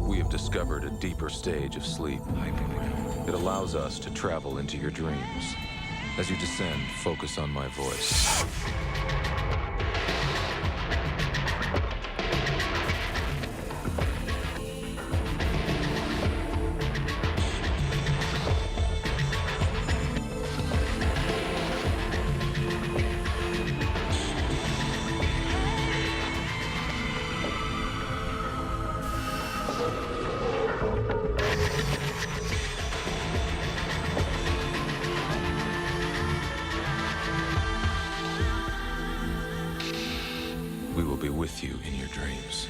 We have discovered a deeper stage of sleep. It allows us to travel into your dreams. As you descend, focus on my voice. We will be with you in your dreams.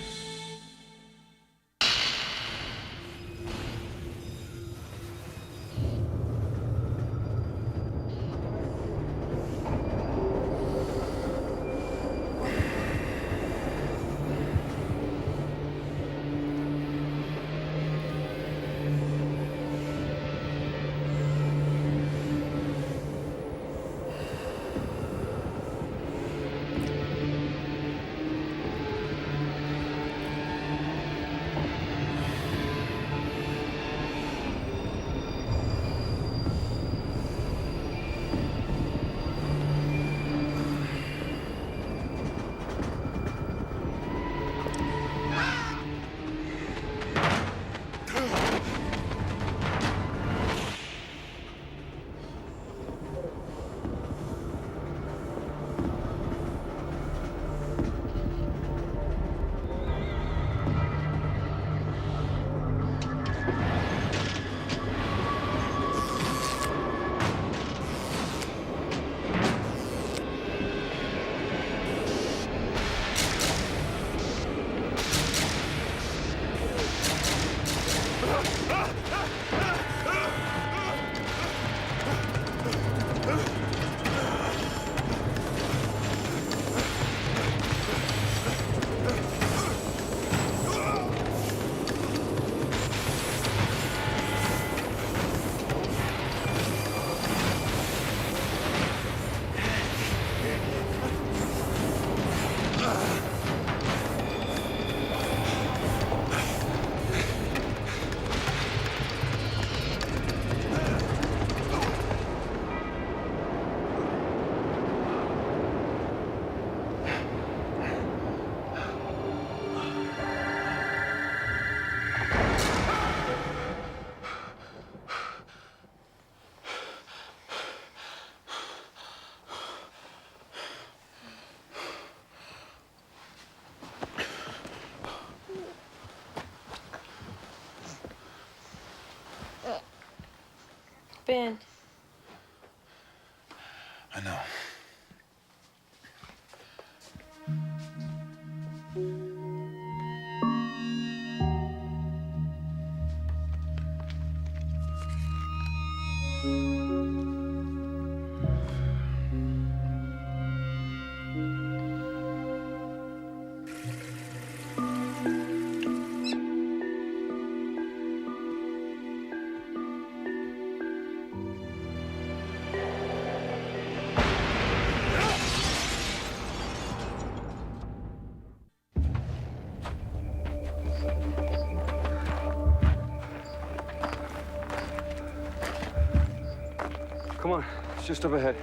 Ben. I know. Come on, it's just up ahead.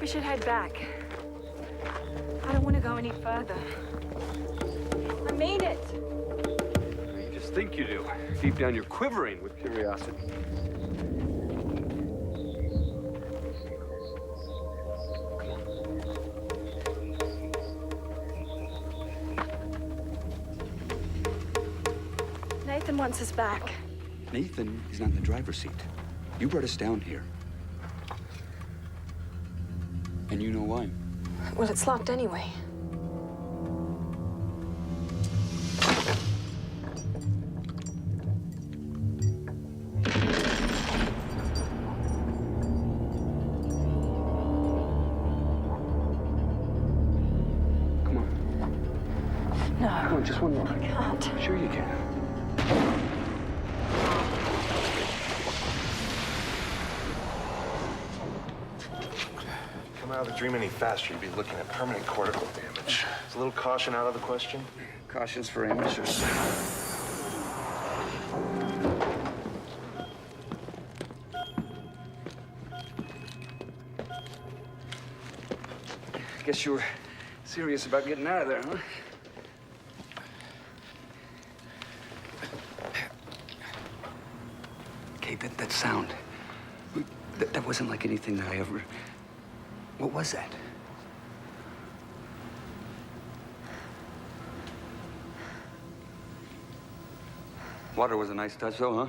We should head back. I don't want to go any further. I made it! You just think you do. Deep down, you're quivering with curiosity. Nathan wants us back. Nathan is not in the driver's seat. You brought us down here. And you know why. Well, it's locked anyway. Come on. No. Come on, just one more. I can't. Sure you can. Come out of the dream any faster, you'd be looking at permanent cortical damage. Is a little caution out of the question? Caution's for amateurs. Guess you were serious about getting out of there, huh? Kate, that sound. That wasn't like anything that I ever... What was that? Water was a nice touch, though,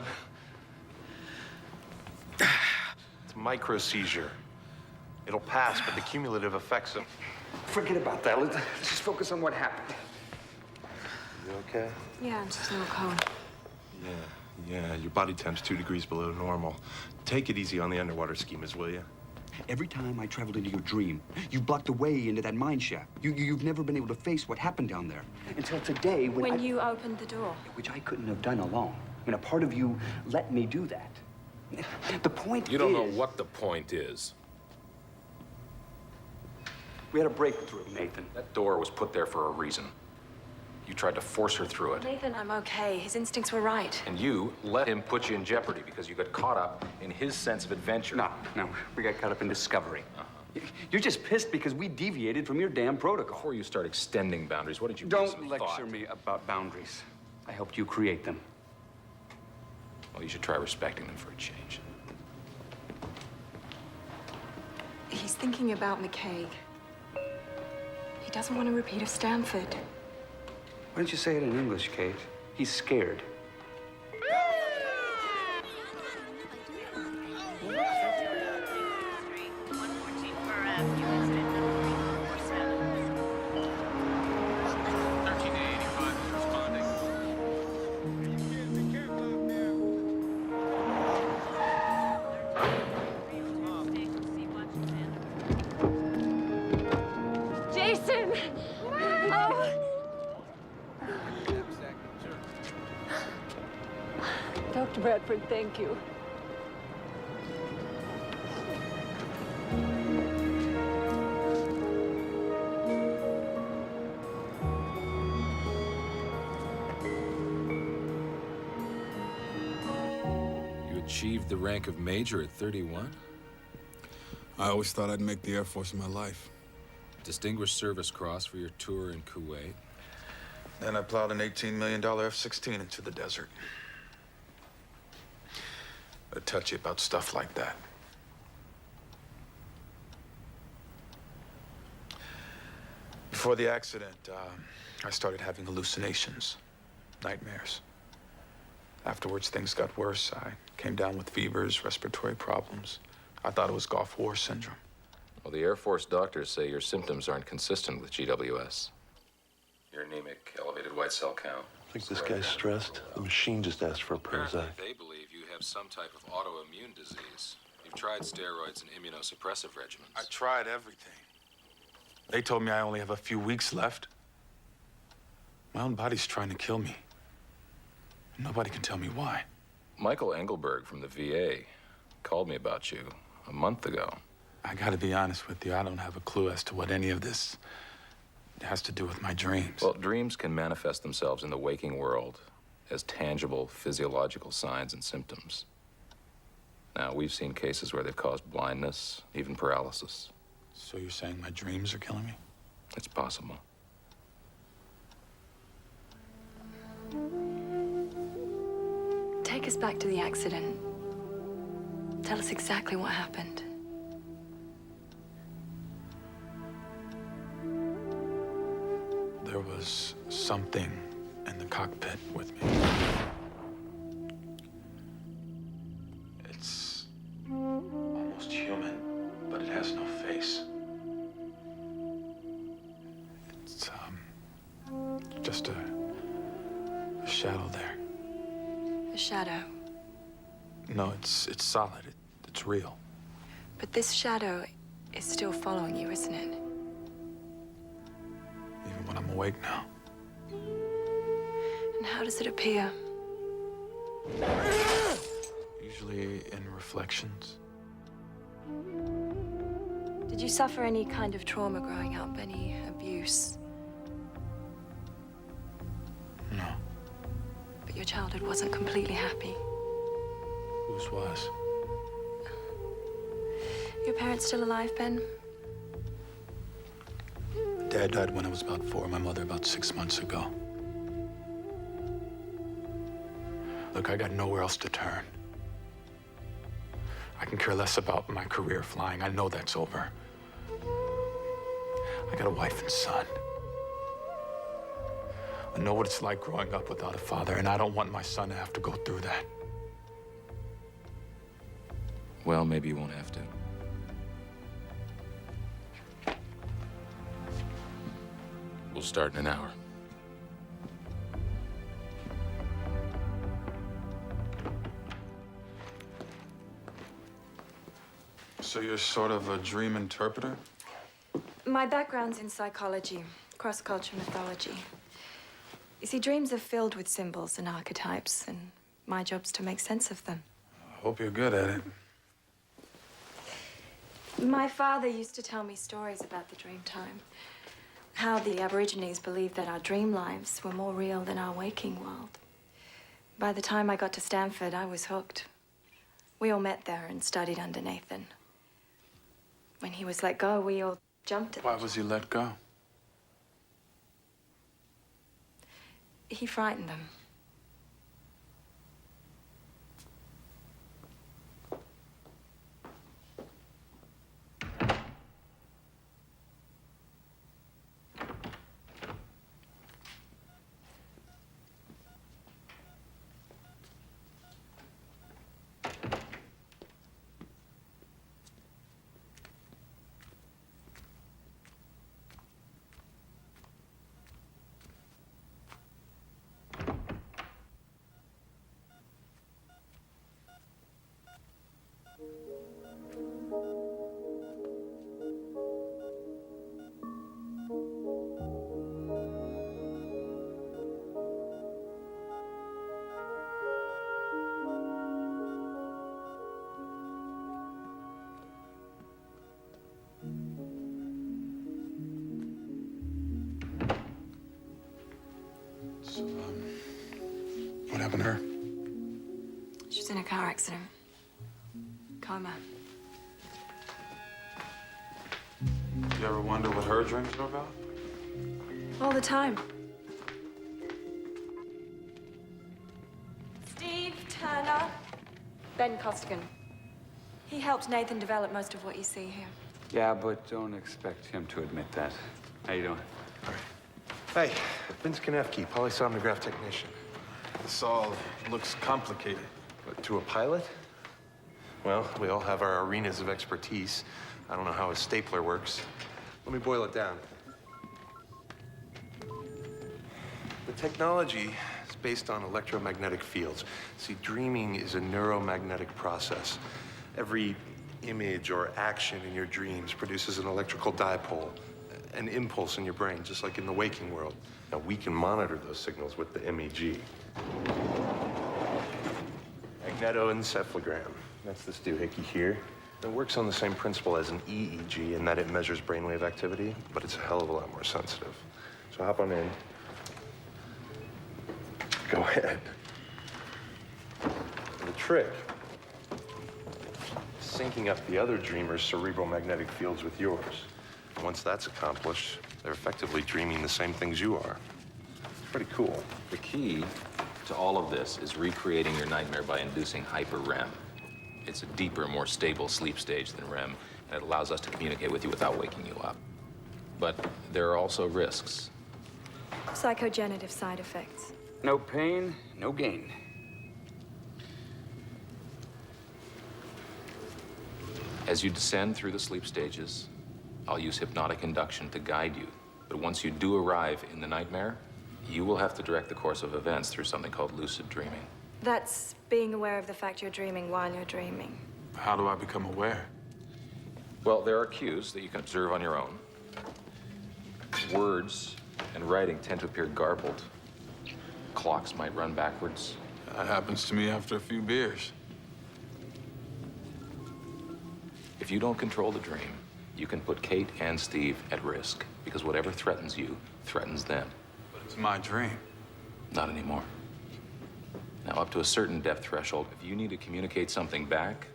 huh? It's a micro seizure. It'll pass, but the cumulative affects him. Forget about that. Let's just focus on what happened. You okay? Yeah, I'm just a little cold. Yeah, your body temp's 2 degrees below normal. Take it easy on the underwater schemas, will you? Every time I traveled into your dream, you blocked the way into that mine shaft. You've never been able to face what happened down there. Until today when you opened the door. Which I couldn't have done alone. I mean, a part of you let me do that. The point is... You don't know what the point is. We had a breakthrough, Nathan. That door was put there for a reason. You tried to force her through it. Nathan, I'm okay. His instincts were right. And you let him put you in jeopardy because you got caught up in his sense of adventure. No. We got caught up in discovery. You're just pissed because we deviated from your damn protocol. Before you start extending boundaries, what did you Don't lecture me about boundaries. I helped you create them. Well, you should try respecting them for a change. He's thinking about McCaig. He doesn't want a repeat of Stanford. Why don't you say it in English, Kate? He's scared. Jason! Oh! Dr. Bradford, thank you. You achieved the rank of major at 31? I always thought I'd make the Air Force in my life. Distinguished Service Cross for your tour in Kuwait. Then I plowed an $18 million F-16 into the desert. A touchy about stuff like that. Before the accident, I started having hallucinations, nightmares. Afterwards, things got worse. I came down with fevers, respiratory problems. I thought it was Gulf War syndrome. Well, the Air Force doctors say your symptoms aren't consistent with GWS. You're anemic, elevated white cell count. I think this guy's stressed. The machine just asked for a Prozac. They believe you have some type of autoimmune disease. You've tried steroids and immunosuppressive regimens. I tried everything. They told me I only have a few weeks left. My own body's trying to kill me. Nobody can tell me why. Michael Engelberg from the VA called me about you a month ago. I gotta be honest with you, I don't have a clue as to what any of this has to do with my dreams. Well, dreams can manifest themselves in the waking world as tangible physiological signs and symptoms. Now, we've seen cases where they've caused blindness, even paralysis. So you're saying my dreams are killing me? It's possible. Take us back to the accident. Tell us exactly what happened. There was something in the cockpit with me. It's almost human, but it has no face. It's, just a shadow there. A shadow. No, it's solid. It's real. But this shadow is still following you, isn't it? Even when I'm awake now. And how does it appear? Usually in reflections. Did you suffer any kind of trauma growing up? Any abuse? your childhood wasn't completely happy. Whose was? Your parents still alive, Ben? Dad died when I was about 4, my mother about 6 months ago. Look, I got nowhere else to turn. I can care less about my career flying. I know that's over. I got a wife and son. I know what it's like growing up without a father, and I don't want my son to have to go through that. Well, maybe you won't have to. We'll start in an hour. So you're sort of a dream interpreter? My background's in psychology, cross-culture mythology. You see, dreams are filled with symbols and archetypes, and my job's to make sense of them. I hope you're good at it. My father used to tell me stories about the dream time. How the Aborigines believed that our dream lives were more real than our waking world. By the time I got to Stanford, I was hooked. We all met there and studied under Nathan. When he was let go, we all jumped at Why was he let go? He frightened them. So, what happened to her? She was in a car accident. Coma. You ever wonder what her dreams are about? All the time. Steve Turner. Ben Costigan. He helped Nathan develop most of what you see here. Yeah, but don't expect him to admit that. How you doing? Hey, Vince Konefsky, polysomnograph technician. This all looks complicated. What, to a pilot? Well, we all have our arenas of expertise. I don't know how a stapler works. Let me boil it down. The technology is based on electromagnetic fields. See, dreaming is a neuromagnetic process. Every image or action in your dreams produces an electrical dipole, an impulse in your brain, just like in the waking world. Now, we can monitor those signals with the MEG. Magnetoencephalogram. That's this doohickey here. It works on the same principle as an EEG in that it measures brainwave activity, but it's a hell of a lot more sensitive. So hop on in. Go ahead. The trick is syncing up the other dreamer's cerebral magnetic fields with yours. Once that's accomplished, they're effectively dreaming the same things you are. It's pretty cool. The key to all of this is recreating your nightmare by inducing hyper-REM. It's a deeper, more stable sleep stage than REM, and it allows us to communicate with you without waking you up. But there are also risks. Psychogenitive side effects. No pain, no gain. As you descend through the sleep stages, I'll use hypnotic induction to guide you. But once you do arrive in the nightmare, you will have to direct the course of events through something called lucid dreaming. That's being aware of the fact you're dreaming while you're dreaming. How do I become aware? Well, there are cues that you can observe on your own. Words and writing tend to appear garbled. Clocks might run backwards. That happens to me after a few beers. If you don't control the dream, you can put Kate and Steve at risk, because whatever threatens you threatens them. But it's my dream. Not anymore. Now, up to a certain depth threshold, if you need to communicate something back,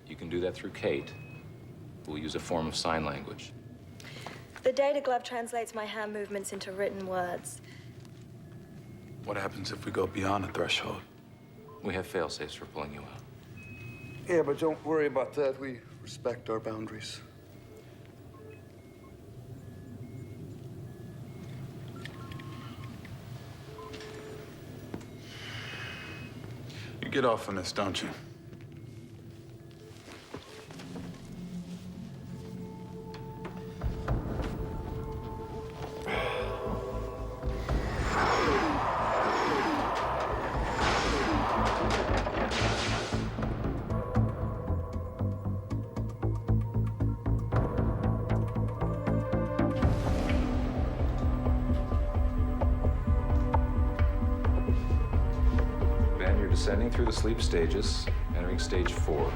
you can do that through Kate. We'll use a form of sign language. The data glove translates my hand movements into written words. What happens if we go beyond the threshold? We have fail-safes for pulling you out. Yeah, but don't worry about that. We respect our boundaries. You get off on this, don't you? Ben, you're descending through the sleep stages, entering stage 4.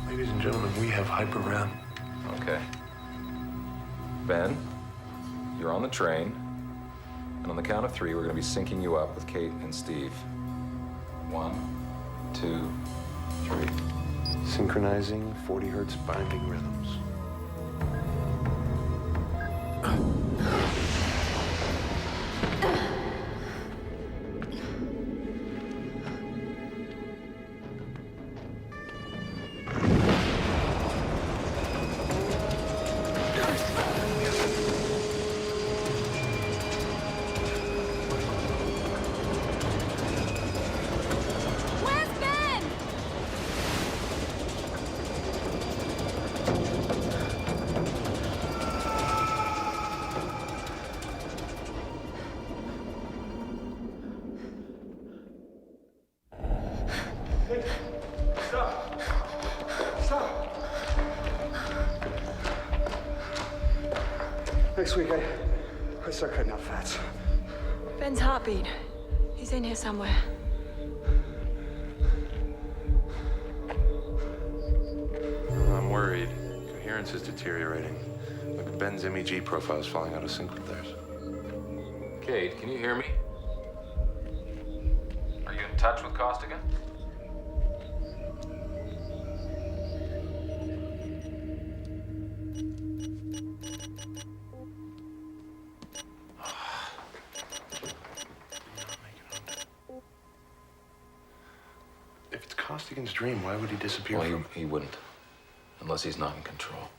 Ladies and gentlemen, we have hyper REM. Okay. Ben, you're on the train, and on the count of 3, we're going to be syncing you up with Kate and Steve. 1, 2, 3. Synchronizing 40 hertz binding rhythms. Where's Ben? Stop! Stop! Next week, I start cutting out fats. Ben's heartbeat. He's in here somewhere. I'm worried. Coherence is deteriorating. Look at Ben's MEG profile is falling out of sync with theirs. Kate, can you hear me? Are you in touch with Costigan? If it's Costigan's dream, why would he disappear Well, from... he wouldn't, unless he's not in control.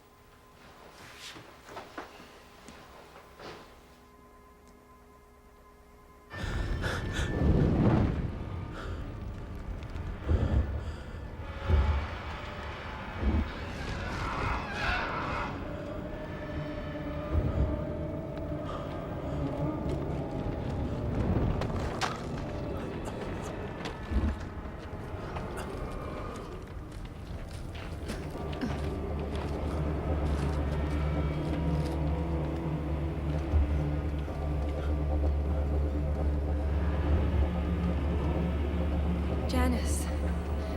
Janus,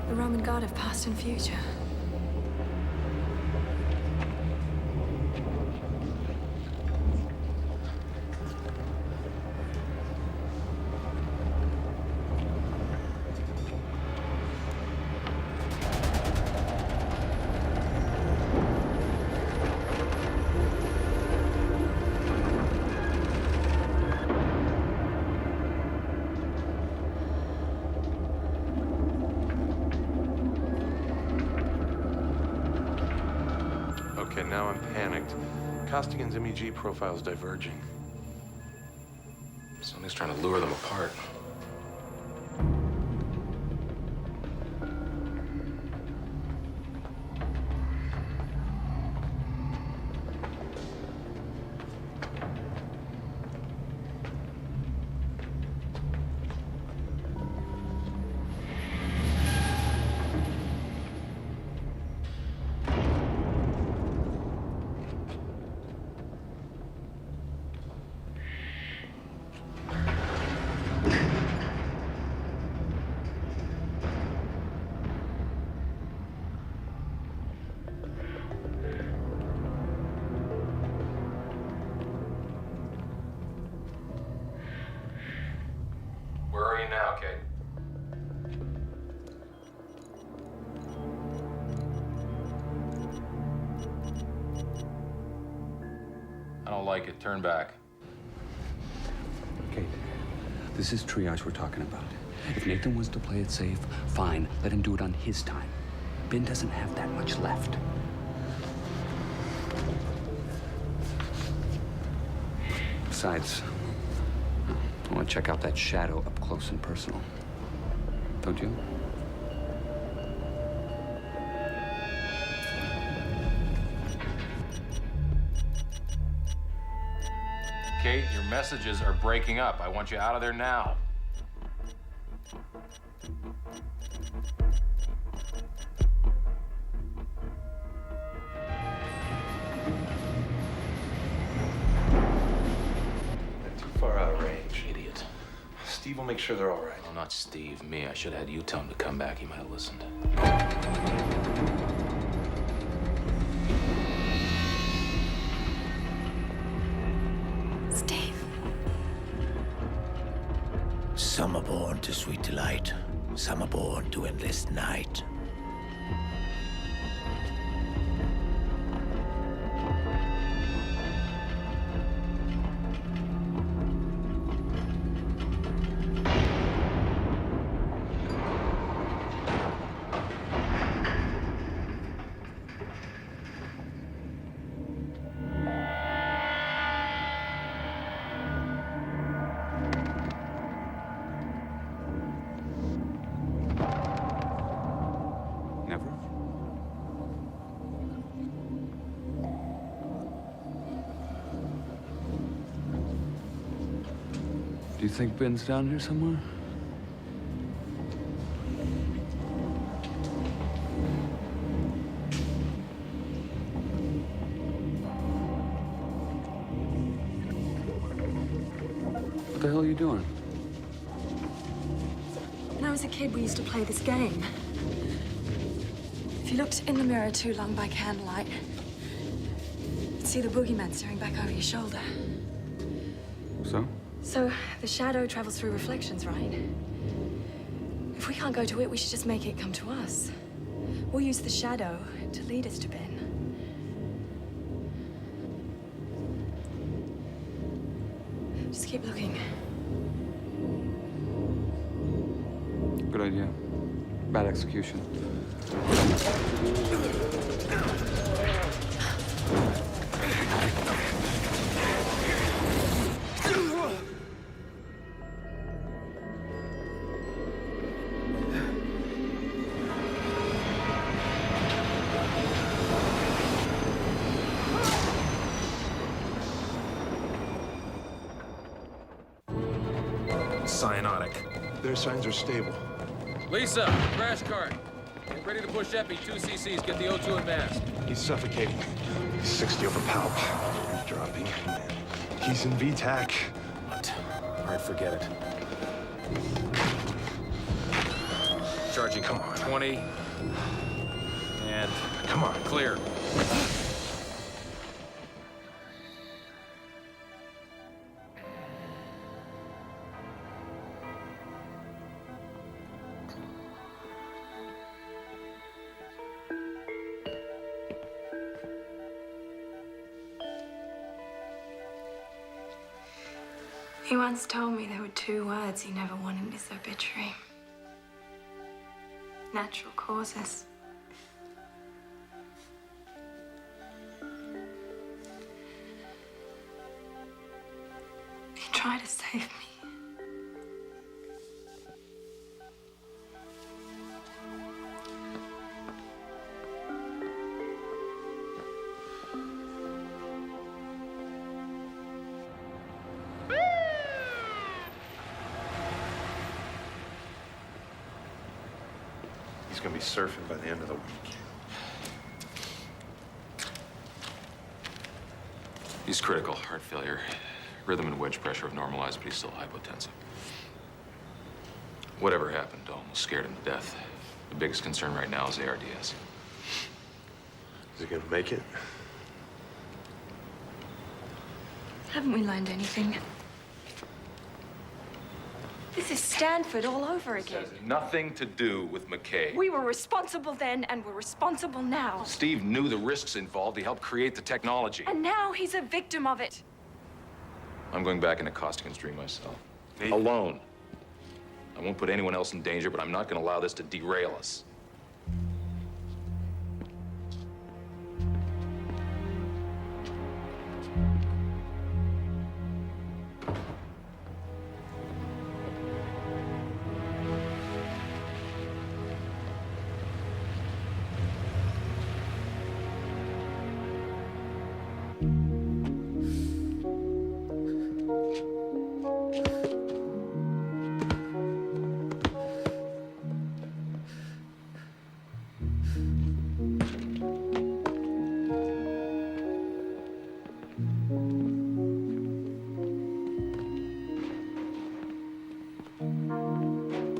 the Roman god of past and future. Okay, now I'm panicked. Costigan's MEG profile's diverging. Somebody's trying to lure them apart. Where are you now, Kate? I don't like it. Turn back. Kate, this is triage we're talking about. If Nathan wants to play it safe, fine. Let him do it on his time. Ben doesn't have that much left. Besides, I want to check out that shadow up close and personal. Don't you? Kate, your messages are breaking up. I want you out of there now. They're too far out of range. Idiot. Steve will make sure they're all right. Oh, not Steve. Me. I should have had you tell him to come back. He might have listened. Steve. Some are born to sweet delight, some are born to endless night. Never? Do you think Ben's down here somewhere? What the hell are you doing? When I was a kid, we used to play this game. If you looked in the mirror too long by candlelight, you'd see the boogeyman staring back over your shoulder. So? So the shadow travels through reflections, right? If we can't go to it, we should just make it come to us. We'll use the shadow to lead us to Ben. Just keep looking. Good idea. Bad execution. Cyanotic. Their signs are stable. Lisa, crash cart. Get ready to push Epi. 2 cc's. Get the O2 and mask. He's suffocating. He's 60 over palp. Dropping. He's in VTAC. What? All right, forget it. Charging. Come on. 20. And Come on. clear. He once told me there were 2 words he never wanted in his obituary. Natural causes. He tried to save me. He's gonna be surfing by the end of the week. He's critical. Heart failure. Rhythm and wedge pressure have normalized, but he's still hypotensive. Whatever happened, almost scared him to death. The biggest concern right now is ARDS. Is he gonna make it? Haven't we learned anything? This is Stanford all over again. Has nothing to do with McKay. We were responsible then, and we're responsible now. Steve knew the risks involved. He helped create the technology. And now he's a victim of it. I'm going back into Costigan's dream myself. Alone. I won't put anyone else in danger, but I'm not going to allow this to derail us.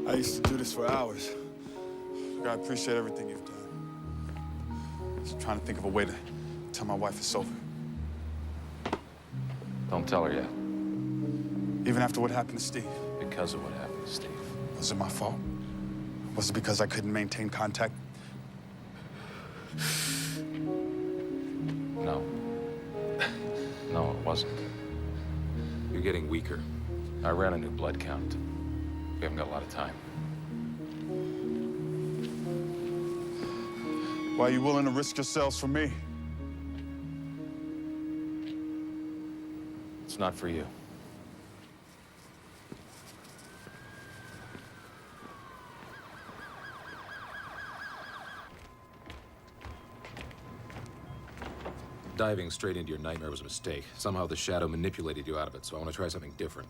I used to do this for hours. I appreciate everything you've done. Just trying to think of a way to tell my wife it's over. Don't tell her yet. Even after what happened to Steve. Because of what happened to Steve. Was it my fault? Was it because I couldn't maintain contact? No. No, it wasn't. You're getting weaker. I ran a new blood count. We haven't got a lot of time. Why are you willing to risk yourselves for me? It's not for you. Diving straight into your nightmare was a mistake. Somehow the shadow manipulated you out of it, so I want to try something different.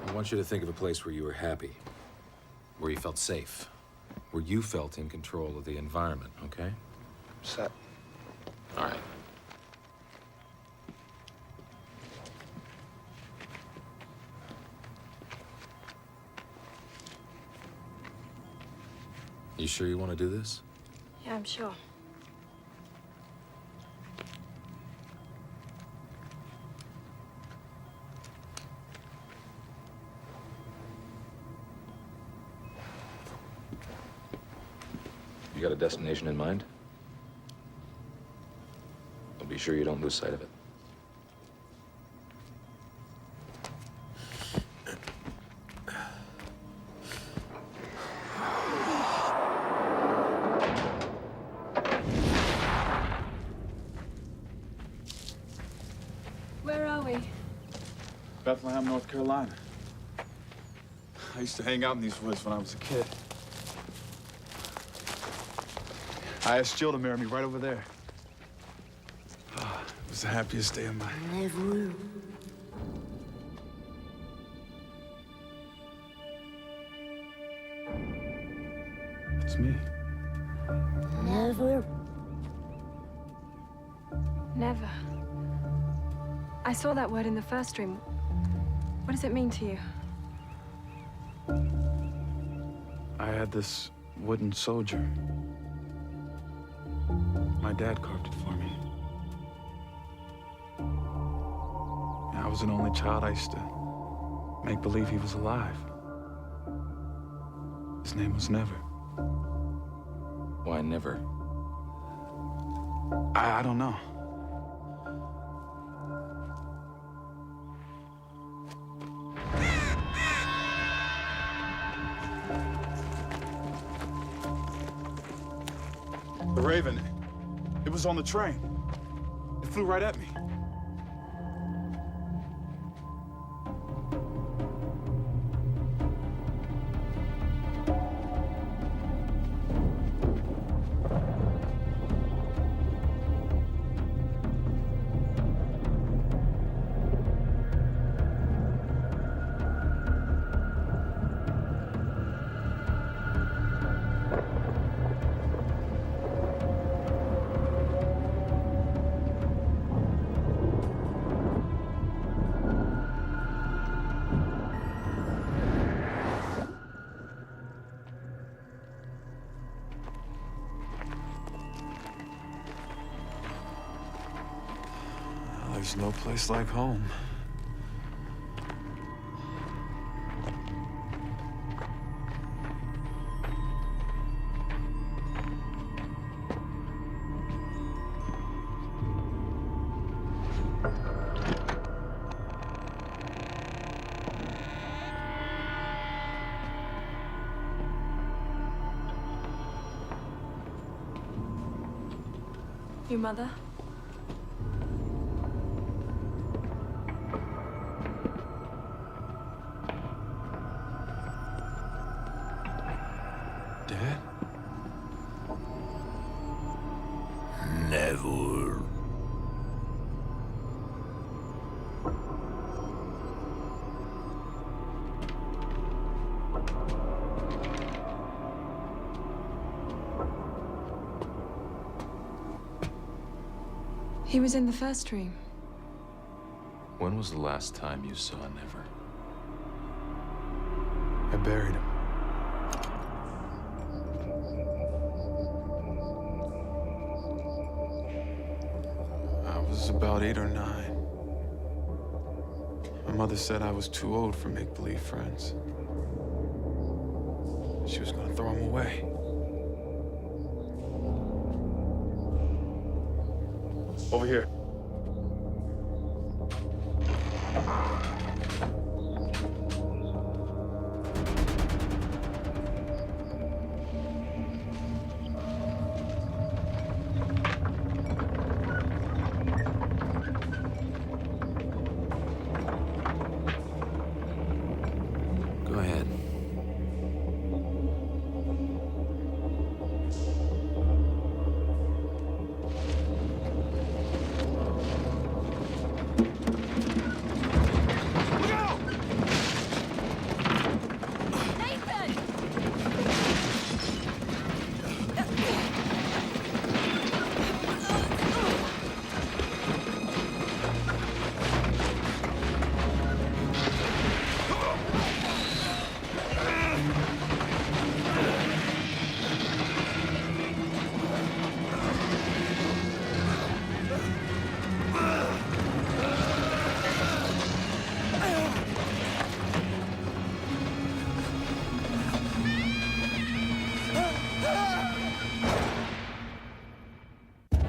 I want you to think of a place where you were happy, where you felt safe, where you felt in control of the environment, okay? Set. All right. You sure you want to do this? Yeah, I'm sure. You got a destination in mind? I'll be sure you don't lose sight of it. Where are we? Bethlehem, North Carolina. I used to hang out in these woods when I was a kid. I asked Jill to marry me right over there. Oh, it was the happiest day of my life. It's me. Never. I saw that word in the first dream. What does it mean to you? I had this wooden soldier. My dad carved it for me. I was an only child. I used to make believe he was alive. His name was Never. Why never? I don't know. The Raven, it was on the train. It flew right at me. There's no place like home. Your mother? Dad? Never. He was in the first dream. When was the last time you saw Never? I buried him. I was about 8 or 9. My mother said I was too old for make-believe friends. She was gonna throw him away. Over here. Go ahead.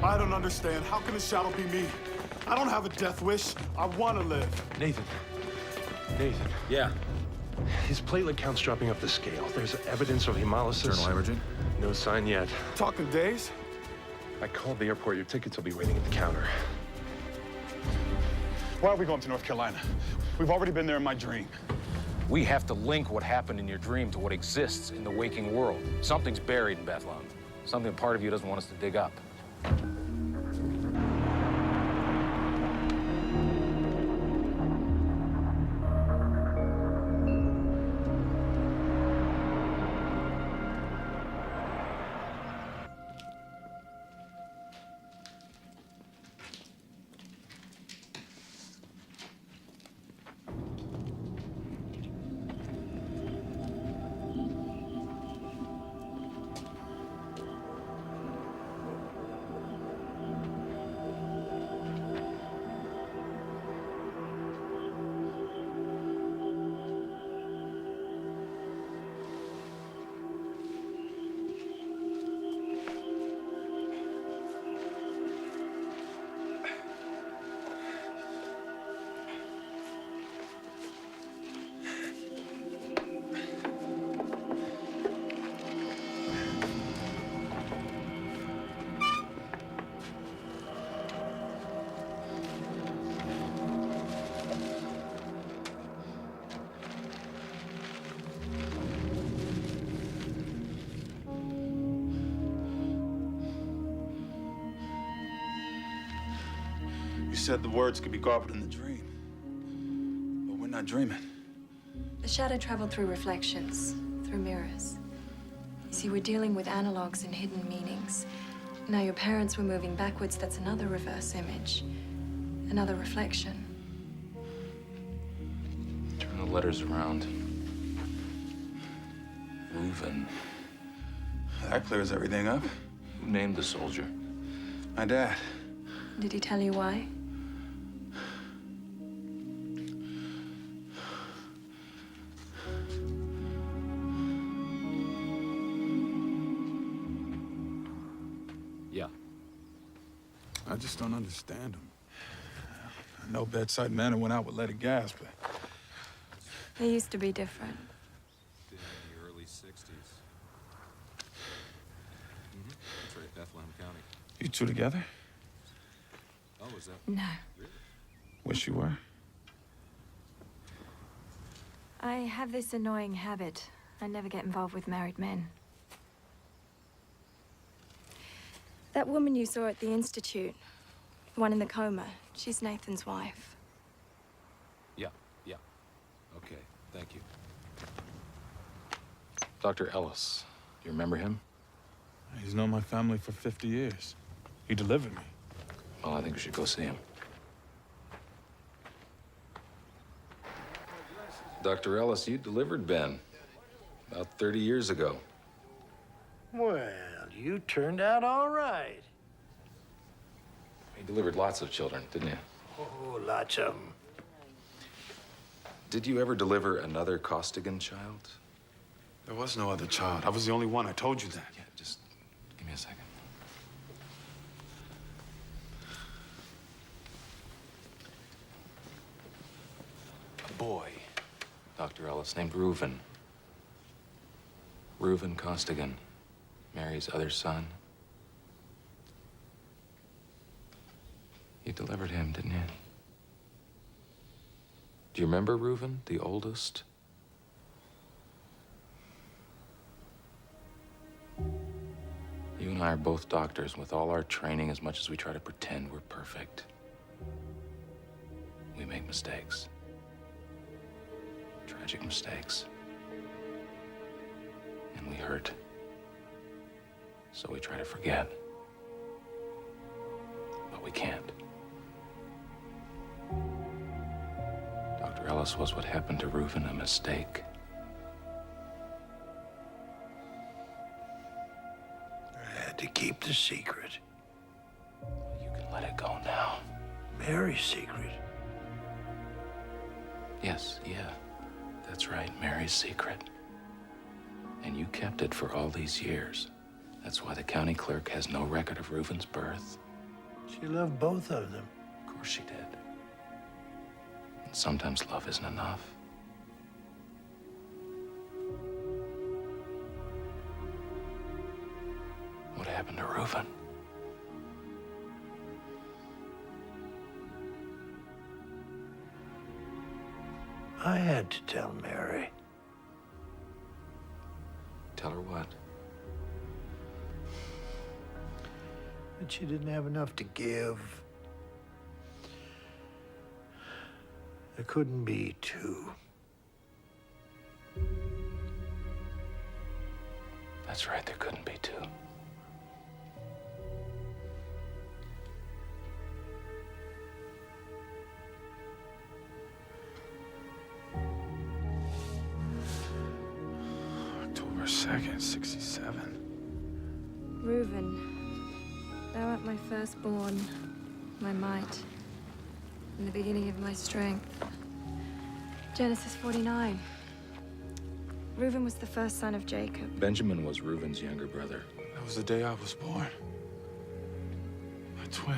I don't understand. How can a shadow be me? I don't have a death wish. I want to live. Nathan. Nathan. Yeah. His platelet count's dropping up the scale. There's evidence of hemolysis. Internal hemorrhaging? No sign yet. Talking days? I called the airport. Your tickets will be waiting at the counter. Why are we going to North Carolina? We've already been there in my dream. We have to link what happened in your dream to what exists in the waking world. Something's buried in Bethlehem. Something a part of you doesn't want us to dig up. You said the words could be garbled in the dream. But we're not dreaming. The shadow traveled through reflections, through mirrors. You see, we're dealing with analogs and hidden meanings. Now your parents were moving backwards, that's another reverse image. Another reflection. Turn the letters around. Reuven. That clears everything up. Who named the soldier? My dad. Did he tell you why? I just don't understand him. I know bedside manner went out with leaded gas, but... They used to be different. In the early 60s. That's right, Bethlehem County. You two together? Oh, is that? No. Really? Wish you were. I have this annoying habit. I never get involved with married men. That woman you saw at the Institute, the one in the coma, she's Nathan's wife. Yeah. Okay, thank you. Dr. Ellis, you remember him? He's known my family for 50 years. He delivered me. Well, I think we should go see him. Dr. Ellis, you delivered Ben about 30 years ago. Well, you turned out all right. You delivered lots of children, didn't you? Oh, lots of them. Did you ever deliver another Costigan child? There was no other child. I was the only one. I told you that. Yeah, just give me a second. A boy, Dr. Ellis, named Reuven. Reuven Costigan, Mary's other son. You delivered him, didn't you? Do you remember Reuven, the oldest? You and I are both doctors, and with all our training, as much as we try to pretend we're perfect, we make mistakes. Tragic mistakes. And we hurt. So we try to forget. But we can't. Dr. Ellis, was what happened to Reuven a mistake? I had to keep the secret. You can let it go now. Mary's secret. Yes, yeah. That's right, Mary's secret. And you kept it for all these years. That's why the county clerk has no record of Reuven's birth. She loved both of them. Of course she did. And sometimes love isn't enough. What happened to Reuven? I had to tell Mary. Tell her what? That she didn't have enough to give. There couldn't be two. That's right, there couldn't be two. October 2nd, 67. Reuven, thou art my firstborn, my might, and the beginning of my strength. Genesis 49. Reuven was the first son of Jacob. Benjamin was Reuven's younger brother. That was the day I was born. My twin.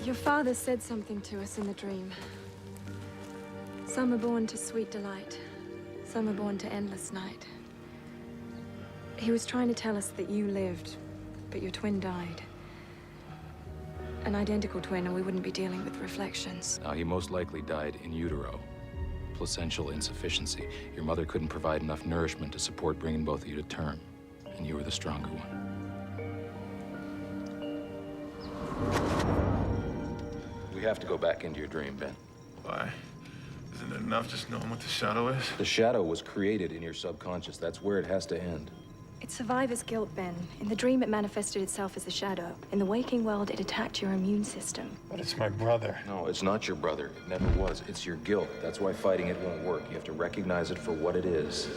Your father said something to us in the dream. Some are born to sweet delight. Some are born to endless night. He was trying to tell us that you lived, but your twin died. An identical twin, and we wouldn't be dealing with reflections. Now, he most likely died in utero. Placental insufficiency. Your mother couldn't provide enough nourishment to support bringing both of you to term, and you were the stronger one. We have to go back into your dream, Ben. Why? Isn't it enough just knowing what the shadow is? The shadow was created in your subconscious. That's where it has to end. It's survivor's guilt, Ben. In the dream, it manifested itself as a shadow. In the waking world, it attacked your immune system. But it's my brother. No, it's not your brother. It never was. It's your guilt. That's why fighting it won't work. You have to recognize it for what it is.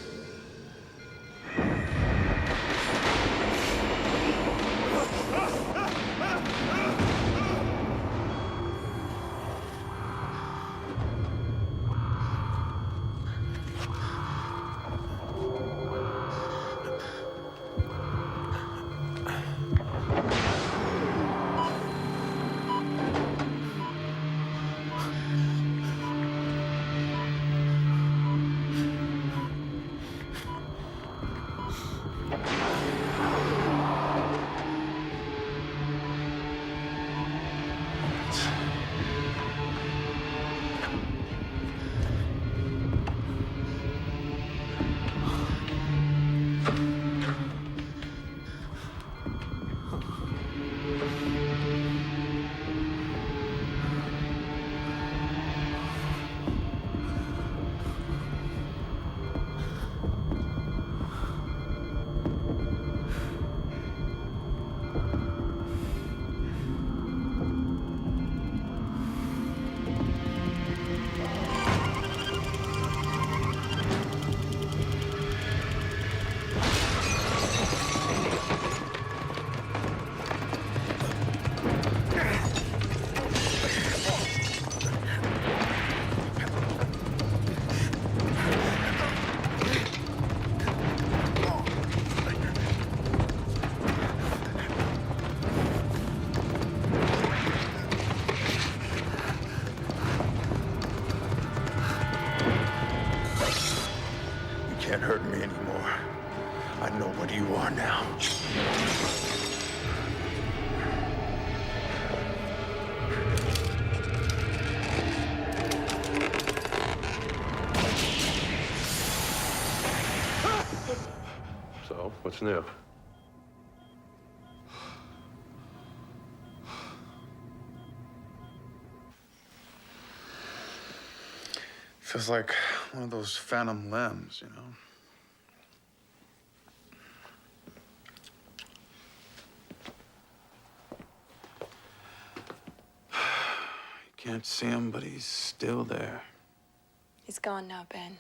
are now. So, what's new? Feels like one of those phantom limbs, you know? You can't see him, but he's still there. He's gone now, Ben.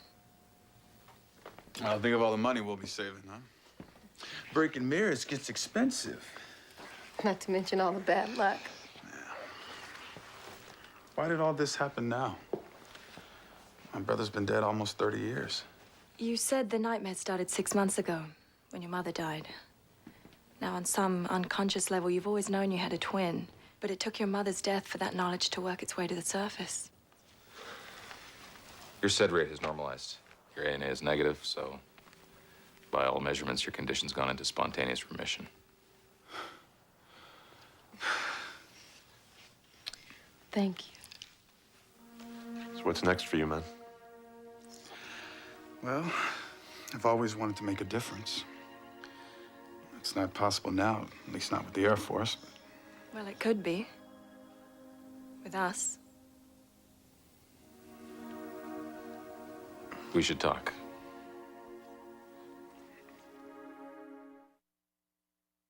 I'll think of all the money we'll be saving, huh? Breaking mirrors gets expensive. Not to mention all the bad luck. Why did all this happen now? My brother's been dead almost 30 years. You said the nightmare started 6 months ago, when your mother died. Now, on some unconscious level, you've always known you had a twin, but it took your mother's death for that knowledge to work its way to the surface. Your SED rate has normalized. Your ANA is negative, so by all measurements, your condition's gone into spontaneous remission. Thank you. So what's next for you, man? Well, I've always wanted to make a difference. It's not possible now, at least not with the Air Force. Well, it could be. With us. We should talk.